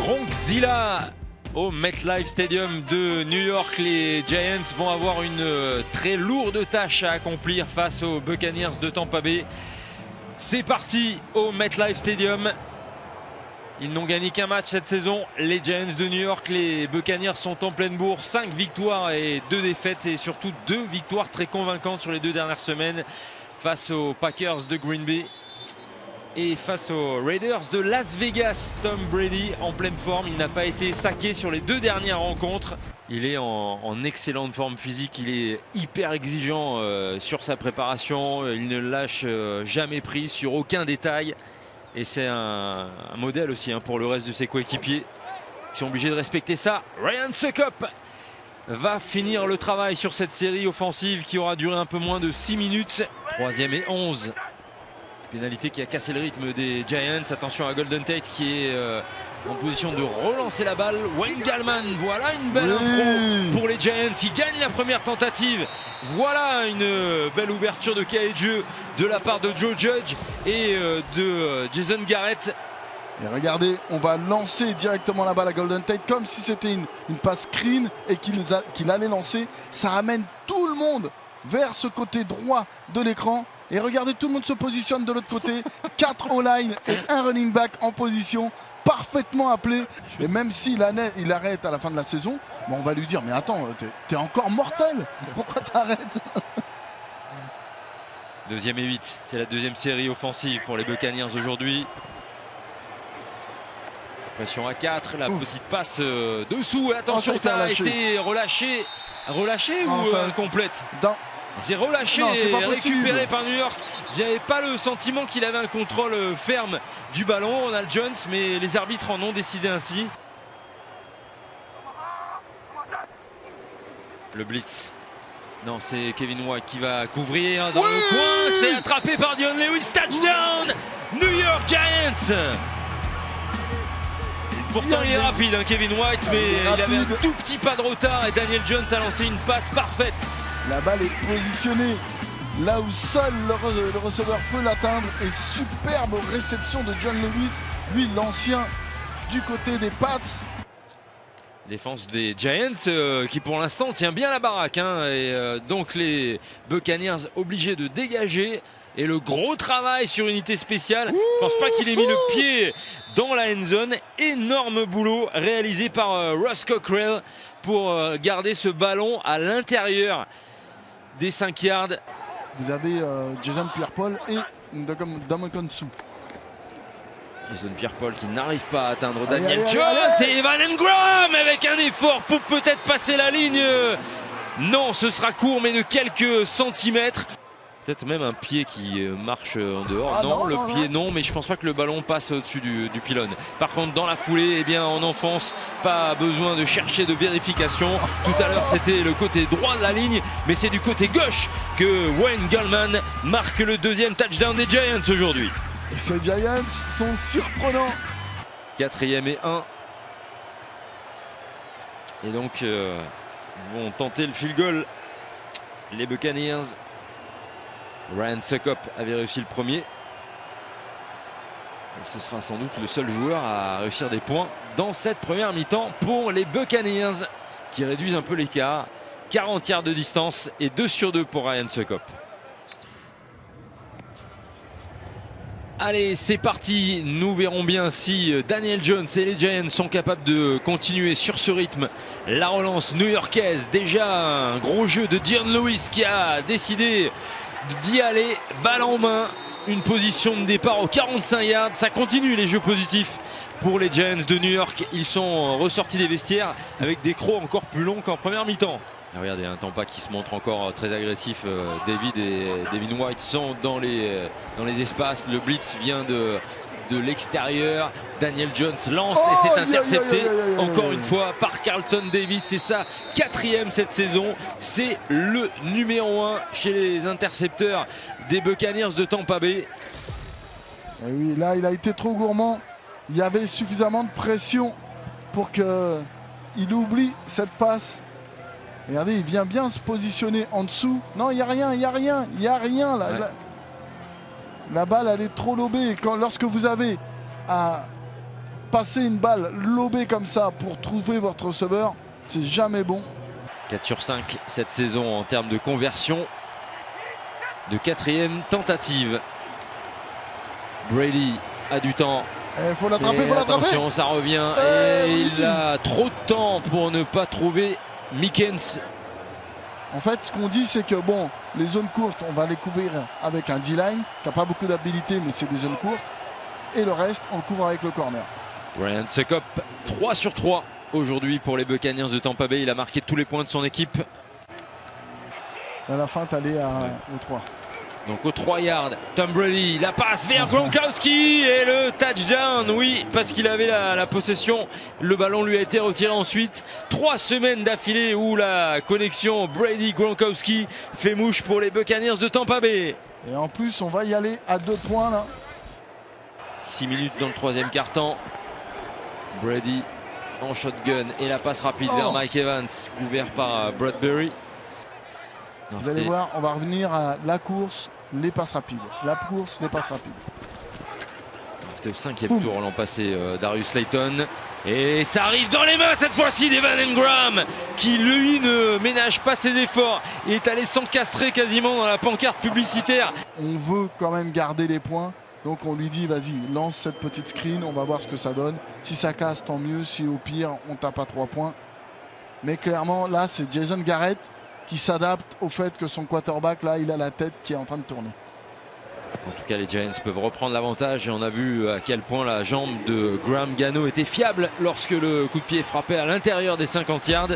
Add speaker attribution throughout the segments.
Speaker 1: Gronkzilla au MetLife Stadium de New York. Les Giants vont avoir une très lourde tâche à accomplir face aux Buccaneers de Tampa Bay. C'est parti au MetLife Stadium. Ils n'ont gagné qu'un match cette saison, les Giants de New York. Les Buccaneers sont en pleine bourre, 5 victoires et 2 défaites, et surtout 2 victoires très convaincantes sur les 2 dernières semaines face aux Packers de Green Bay et face aux Raiders de Las Vegas. Tom Brady en pleine forme, il n'a pas été saqué sur les 2 dernières rencontres. Il est en excellente forme physique, il est hyper exigeant sur sa préparation, il ne lâche jamais prise sur aucun détail. Et c'est un modèle aussi pour le reste de ses coéquipiers qui sont obligés de respecter ça. Ryan Succop va finir le travail sur cette série offensive qui aura duré un peu moins de 6 minutes. 3e et 11. Pénalité qui a cassé le rythme des Giants. Attention à Golden Tate qui est en position de relancer la balle. Wayne Gallman, voilà une belle impro pour les Giants. Ils gagnent la première tentative. Voilà une belle ouverture de cahier de jeu de la part de Joe Judge et de Jason Garrett.
Speaker 2: Et regardez, on va lancer directement la balle à Golden Tate comme si c'était une passe screen et qu'il allait lancer. Ça amène tout le monde vers ce côté droit de l'écran. Et regardez, tout le monde se positionne de l'autre côté. 4 O-line et un running back en position, parfaitement appelé. Et même s'il arrête à la fin de la saison, bon, on va lui dire, mais attends, t'es encore mortel. Pourquoi t'arrêtes?
Speaker 1: 2e et 8, c'est la 2e série offensive pour les Buccaneers aujourd'hui. Pression à 4, la petite passe dessous. Attention, ça a été relâché. Relâché ou complète? C'est relâché et récupéré par New York. J'avais pas le sentiment qu'il avait un contrôle ferme du ballon, Ronald Jones, mais les arbitres en ont décidé ainsi. Le blitz. Non, c'est Kevin White qui va couvrir dans le coin. C'est attrapé par Dion Lewis. Touchdown New York Giants. Pourtant il est rapide, Kevin White, mais il avait un tout petit pas de retard et Daniel Jones a lancé une passe parfaite.
Speaker 2: La balle est positionnée là où seul le receveur peut l'atteindre. Et superbe réception de John Lewis, lui l'ancien du côté des Pats.
Speaker 1: Défense des Giants qui pour l'instant tient bien la baraque. Donc les Buccaneers obligés de dégager. Et le gros travail sur unité spéciale. Je pense pas qu'il ait mis le pied dans la end zone. Énorme boulot réalisé par Ross Cockrell pour garder ce ballon à l'intérieur des 5 yards.
Speaker 2: Vous avez Jason Pierre-Paul et Ndamukong Suh.
Speaker 1: Jason Pierre-Paul qui n'arrive pas à atteindre Daniel Jones. Et Evan Engram avec un effort pour peut-être passer la ligne. Non, ce sera court mais de quelques centimètres. Peut-être même un pied qui marche en dehors. Non, pied non, mais je pense pas que le ballon passe au-dessus du pylône. Par contre, dans la foulée, eh bien, en enfance, pas besoin de chercher de vérification. Tout à l'heure, c'était le côté droit de la ligne, mais c'est du côté gauche que Wayne Gallman marque le 2e touchdown des Giants aujourd'hui.
Speaker 2: Et ces Giants sont surprenants.
Speaker 1: 4e et 1. Et donc, ils vont tenter le field goal. Les Buccaneers. Ryan Succop avait réussi le premier. Et ce sera sans doute le seul joueur à réussir des points dans cette première mi-temps pour les Buccaneers qui réduisent un peu l'écart. 40 yards de distance et 2 sur 2 pour Ryan Succop. Allez, c'est parti. Nous verrons bien si Daniel Jones et les Giants sont capables de continuer sur ce rythme. La relance new-yorkaise. Déjà un gros jeu de Dion Lewis qui a décidé d'y aller, balle en main, une position de départ aux 45 yards. Ça continue les jeux positifs pour les Giants de New York. Ils sont ressortis des vestiaires avec des crocs encore plus longs qu'en première mi-temps. Regardez, un Tampa qui se montre encore très agressif. David et Devin White sont dans les espaces. Le blitz vient de l'extérieur. Daniel Jones lance et c'est intercepté encore une fois par Carlton Davis. C'est sa 4e cette saison. C'est le numéro 1 chez les intercepteurs des Buccaneers de Tampa Bay.
Speaker 2: Et oui, là il a été trop gourmand. Il y avait suffisamment de pression pour qu'il oublie cette passe. Regardez, il vient bien se positionner en dessous. Non, il n'y a rien, il n'y a rien, il n'y a rien là. La balle, elle est trop lobée. Lorsque vous avez passer une balle lobée comme ça pour trouver votre receveur, c'est jamais bon.
Speaker 1: 4 sur 5 cette saison en termes de conversion de 4e tentative. Brady a du temps.
Speaker 2: Il faut l'attraper, faut l'attraper.
Speaker 1: Attention, ça revient. Et
Speaker 2: oui.
Speaker 1: il a trop de temps pour ne pas trouver Mickens.
Speaker 2: En fait, ce qu'on dit, c'est que bon, les zones courtes, on va les couvrir avec un D-line qui n'a pas beaucoup d'habilité, mais c'est des zones courtes. Et le reste, on le couvre avec le corner.
Speaker 1: Ryan Succop, 3 sur 3 aujourd'hui pour les Buccaneers de Tampa Bay. Il a marqué tous les points de son équipe.
Speaker 2: À la fin, tu allais au 3.
Speaker 1: Donc au 3 yards, Tom Brady, la passe vers Gronkowski et le touchdown, oui, parce qu'il avait la possession. Le ballon lui a été retiré ensuite. 3 semaines d'affilée où la connexion Brady-Gronkowski fait mouche pour les Buccaneers de Tampa Bay.
Speaker 2: Et en plus, on va y aller à 2 points là.
Speaker 1: 6 minutes dans le 3e quart-temps. Brady en shotgun et la passe rapide vers Mike Evans, couvert par Bradbury.
Speaker 2: Vous allez voir, on va revenir à la course, les passes rapides. La course, les passes rapides.
Speaker 1: C'était le 5e tour l'an passé, Darius Slayton. Et ça arrive dans les mains cette fois-ci d'Evan Engram, qui lui ne ménage pas ses efforts. Il est allé s'encastrer quasiment dans la pancarte publicitaire.
Speaker 2: On veut quand même garder les points. Donc on lui dit, vas-y, lance cette petite screen, on va voir ce que ça donne. Si ça casse, tant mieux. Si au pire, on tape à 3 points. Mais clairement, là, c'est Jason Garrett qui s'adapte au fait que son quarterback, là, il a la tête qui est en train de tourner.
Speaker 1: En tout cas, les Giants peuvent reprendre l'avantage et on a vu à quel point la jambe de Graham Gano était fiable lorsque le coup de pied frappait à l'intérieur des 50 yards.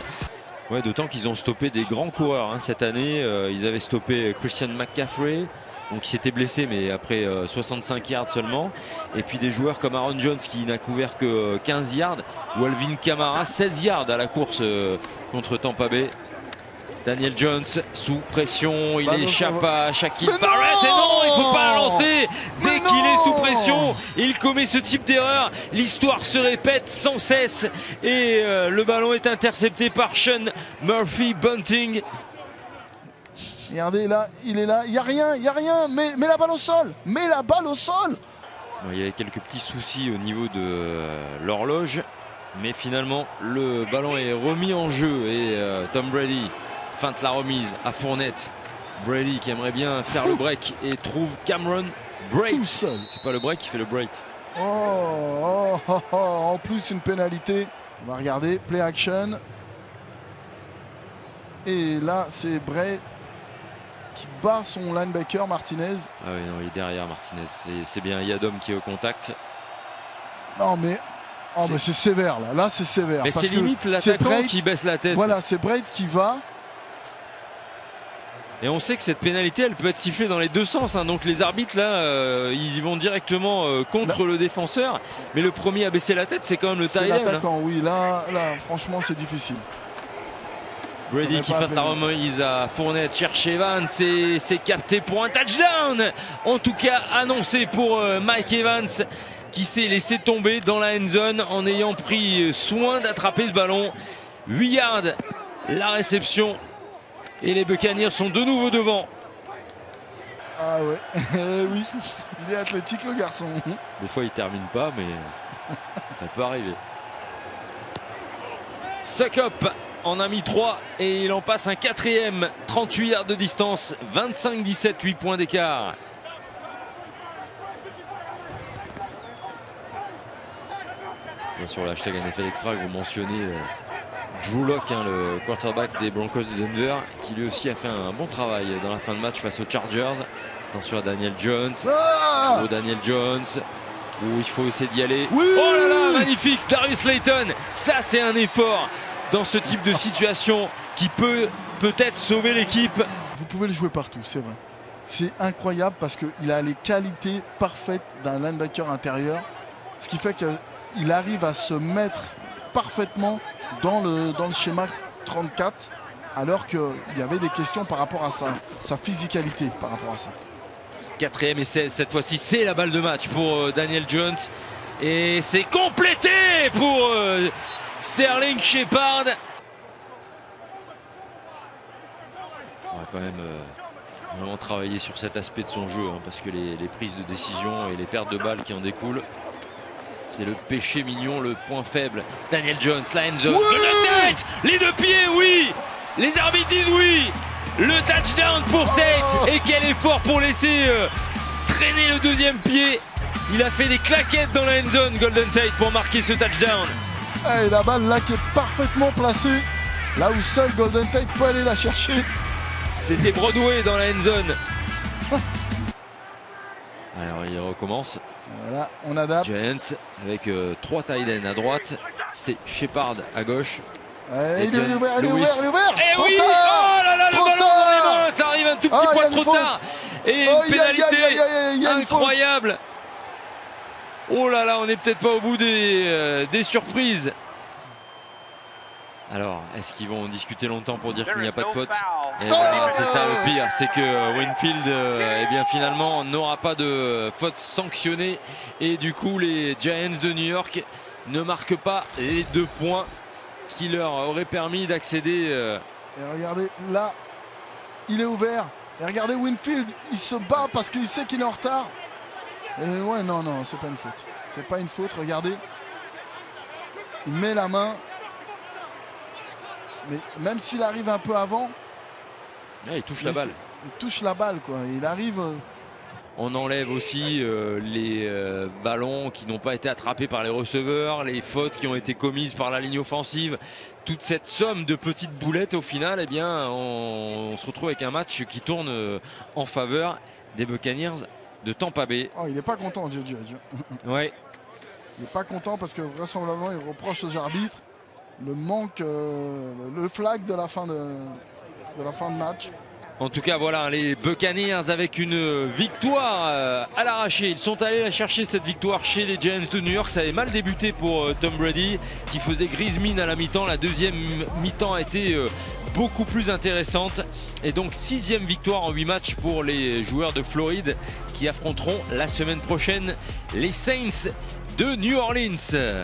Speaker 1: Ouais, d'autant qu'ils ont stoppé des grands coureurs cette année. Ils avaient stoppé Christian McCaffrey, donc qui s'était blessé, mais après 65 yards seulement. Et puis des joueurs comme Aaron Jones qui n'a couvert que 15 yards, ou Alvin Kamara, 16 yards à la course contre Tampa Bay. Daniel Jones sous pression, il échappe à Shaquille Barrett et non, il ne faut pas la lancer. Dès qu'il est sous pression, il commet ce type d'erreur. L'histoire se répète sans cesse et le ballon est intercepté par Sean Murphy Bunting.
Speaker 2: Regardez là, il est là, il n'y a rien, mets la balle au sol, mets la balle au sol.
Speaker 1: Il y avait quelques petits soucis au niveau de l'horloge, mais finalement le ballon est remis en jeu et Tom Brady feinte la remise à Fournette. Brady qui aimerait bien faire le break et trouve Cameron Brate.
Speaker 2: Tout seul.
Speaker 1: Il fait pas le break, il fait le Brate.
Speaker 2: En plus une pénalité. On va regarder, play action. Et là c'est Bray qui bat son linebacker Martinez.
Speaker 1: Ah oui, non, il est derrière Martinez. C'est bien Yadom qui est au contact.
Speaker 2: Non mais... Oh mais c'est sévère là, c'est sévère.
Speaker 1: Mais c'est limite l'attaquant qui baisse la tête.
Speaker 2: Voilà, c'est Brate qui va.
Speaker 1: Et on sait que cette pénalité, elle peut être sifflée dans les deux sens. Donc les arbitres, là, ils y vont directement contre le défenseur. Mais le premier à baisser la tête, c'est quand même le tight end.
Speaker 2: C'est l'attaquant, oui. Là, franchement, c'est difficile.
Speaker 1: Brady qui fait la remise à Fournette, cherche Evans. C'est capté pour un touchdown. En tout cas, annoncé pour Mike Evans, qui s'est laissé tomber dans la end zone en ayant pris soin d'attraper ce ballon. 8 yards, la réception. Et les Buccaneers sont de nouveau devant.
Speaker 2: Ah ouais, oui, il est athlétique le garçon.
Speaker 1: Des fois il termine pas, mais ça peut arriver. Succop en a mis 3 et il en passe un 4e. 38 yards de distance, 25-17, 8 points d'écart. Sur le hashtag NFL Extra, vous mentionnez Drew Lock, le quarterback des Broncos de Denver, qui lui aussi a fait un bon travail dans la fin de match face aux Chargers. Attention à Daniel Jones. Daniel Jones, où il faut essayer d'y aller.
Speaker 2: Oui,
Speaker 1: oh là là, magnifique, Darius Slayton. Ça, c'est un effort dans ce type de situation qui peut peut-être sauver l'équipe.
Speaker 2: Vous pouvez le jouer partout, c'est vrai. C'est incroyable parce qu'il a les qualités parfaites d'un linebacker intérieur. Ce qui fait qu'il arrive à se mettre parfaitement dans le schéma 34, alors qu'il y avait des questions par rapport à sa physicalité par rapport à ça.
Speaker 1: 4e et 16, cette fois-ci c'est la balle de match pour Daniel Jones et c'est complété pour Sterling Shepard. On va quand même vraiment travailler sur cet aspect de son jeu, parce que les prises de décision et les pertes de balles qui en découlent, C'est le péché mignon, le point faible. Daniel Jones, la end zone. Golden Tate, les 2 pieds, oui. Les arbitres disent oui. Le touchdown pour Tate. Et quel effort pour laisser traîner le 2e pied. Il a fait des claquettes dans la end zone, Golden Tate, pour marquer ce touchdown.
Speaker 2: Et la balle là qui est parfaitement placée, là où seul Golden Tate peut aller la chercher.
Speaker 1: C'était Broadway dans la end zone. Alors il recommence.
Speaker 2: Voilà, on adapte.
Speaker 1: Giants avec 3 tight ends à droite. C'était Shepard à gauche.
Speaker 2: Il est ouvert, il est ouvert, il est ouvert.
Speaker 1: Et oui, oh là là, le ballon dans les mains, ça arrive un tout petit point trop tard. Et une pénalité incroyable. Oh là là, on n'est peut-être pas au bout des surprises. Alors, est-ce qu'ils vont discuter longtemps pour dire qu'il n'y a pas de faute? Et voilà, c'est ça le pire, c'est que Winfield, eh bien, finalement, n'aura pas de faute sanctionnée. Et du coup, les Giants de New York ne marquent pas les 2 points qui leur auraient permis d'accéder.
Speaker 2: Et regardez, là, il est ouvert. Et regardez Winfield, il se bat parce qu'il sait qu'il est en retard. Et ouais, non, c'est pas une faute. C'est pas une faute, regardez. Il met la main. Mais même s'il arrive un peu avant,
Speaker 1: il touche la balle.
Speaker 2: Il touche la balle, quoi. Il arrive.
Speaker 1: On enlève aussi les ballons qui n'ont pas été attrapés par les receveurs, les fautes qui ont été commises par la ligne offensive. Toute cette somme de petites boulettes, au final, eh bien, on se retrouve avec un match qui tourne en faveur des Buccaneers de Tampa Bay.
Speaker 2: Oh, il n'est pas content, Dieu.
Speaker 1: Ouais.
Speaker 2: Il n'est pas content parce que vraisemblablement, il reproche aux arbitres le manque, le flag de la fin de match.
Speaker 1: En tout cas, voilà, les Buccaneers avec une victoire à l'arraché. Ils sont allés la chercher, cette victoire, chez les Giants de New York. Ça avait mal débuté pour Tom Brady, qui faisait grise mine à la mi-temps. La 2e mi-temps a été beaucoup plus intéressante. Et donc, 6e victoire en 8 matchs pour les joueurs de Floride, qui affronteront la semaine prochaine les Saints de New Orleans.